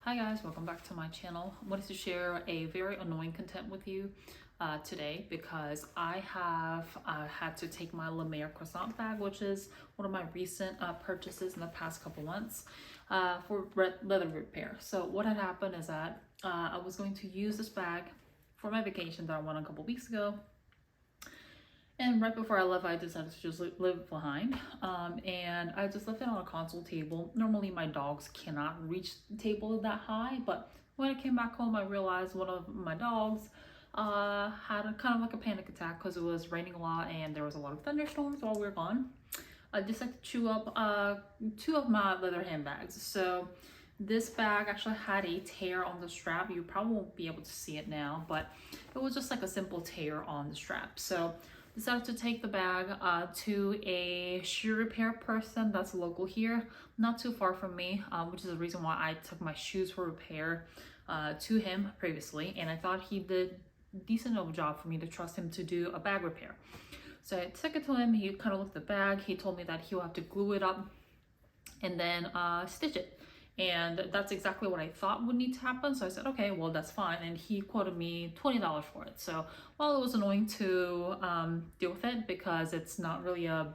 Hi guys, welcome back to my channel. I wanted to share a very annoying content with you today because I have had to take my Lemaire Croissant bag, which is one of my recent purchases in the past couple months for leather repair. So what had happened is that I was going to use this bag for my vacation that I went on a couple weeks ago. And right before I left, I decided to just leave behind. And I just left it on a console table. Normally my dogs cannot reach the table that high, but when I came back home, I realized one of my dogs had a kind of like a panic attack because it was raining a lot and there was a lot of thunderstorms while we were gone. I decided to chew up two of my leather handbags. So this bag actually had a tear on the strap. You probably won't be able to see it now, but it was just like a simple tear on the strap. So decided to take the bag to a shoe repair person that's local here, not too far from me, which is the reason why I took my shoes for repair to him previously. And I thought he did a decent enough job for me to trust him to do a bag repair. So I took it to him. He kind of looked at the bag. He told me that he'll have to glue it up and then stitch it. And that's exactly what I thought would need to happen. So I said, okay, well, that's fine. And he quoted me $20 for it. So while it was annoying to deal with it because it's not really a,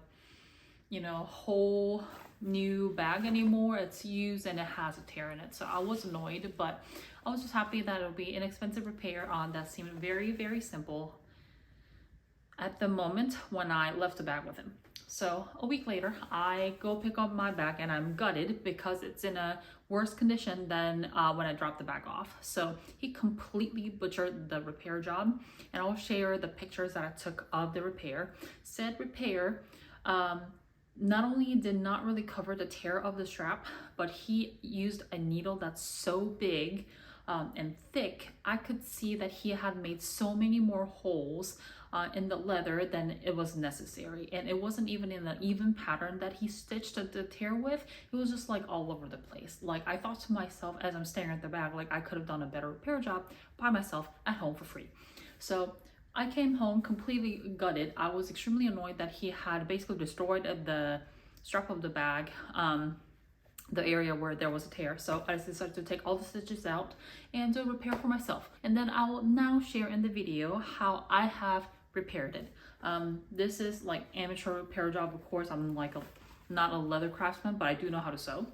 whole new bag anymore, it's used and it has a tear in it. So I was annoyed, but I was just happy that it would be inexpensive repair on that seemed very, very simple at the moment when I left the bag with him. So a week later, I go pick up my bag and I'm gutted because it's in a worse condition than when I dropped the bag off. So he completely butchered the repair job, and I'll share the pictures that I took of the repair. Said repair not only did not really cover the tear of the strap, but he used a needle that's so big and thick. I could see that he had made so many more holes in the leather than it was necessary, and it wasn't even in the even pattern that he stitched the tear with. It was just like all over the place. Like, I thought to myself as I'm staring at the bag, like I could have done a better repair job by myself at home for free. So I came home completely gutted. I was extremely annoyed that he had basically destroyed the strap of the bag, the area where there was a tear. So I decided to take all the stitches out and do a repair for myself. And then I will now share in the video how I have repaired it. This is like amateur repair job. Of course, I'm like not a leather craftsman, but I do know how to sew.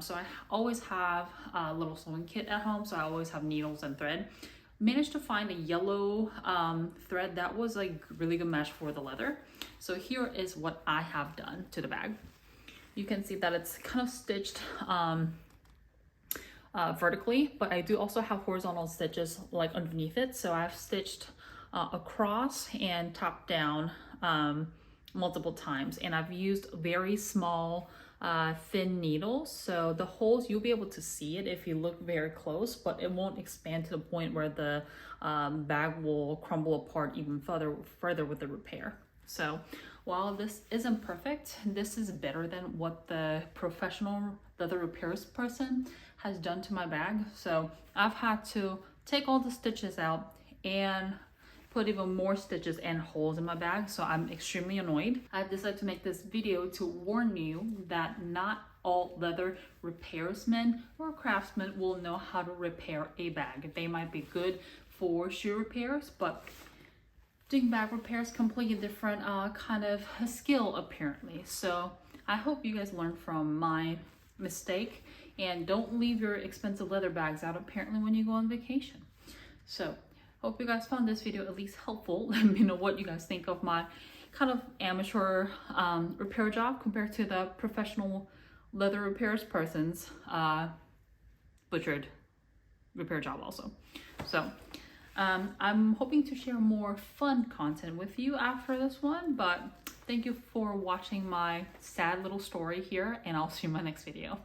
So I always have a little sewing kit at home. So I always have needles and thread. Managed to find a yellow thread that was like really good match for the leather. So here is what I have done to the bag. You can see that it's kind of stitched vertically, but I do also have horizontal stitches like underneath it. So I've stitched across and top down multiple times, and I've used very small thin needles, so the holes, you'll be able to see it if you look very close, but it won't expand to the point where the bag will crumble apart even further with the repair. So while this isn't perfect, this is better than what the professional leather repairs person has done to my bag. So I've had to take all the stitches out and put even more stitches and holes in my bag, so I'm extremely annoyed. I've decided to make this video to warn you that not all leather repairsmen or craftsmen will know how to repair a bag. They might be good for shoe repairs, but doing bag repairs is completely different kind of a skill apparently. So I hope you guys learn from my mistake and don't leave your expensive leather bags out apparently when you go on vacation. So hope you guys found this video at least helpful. Let me know what you guys think of my kind of amateur repair job compared to the professional leather repairs person's butchered repair job also. So I'm hoping to share more fun content with you after this one, but thank you for watching my sad little story here, and I'll see you in my next video.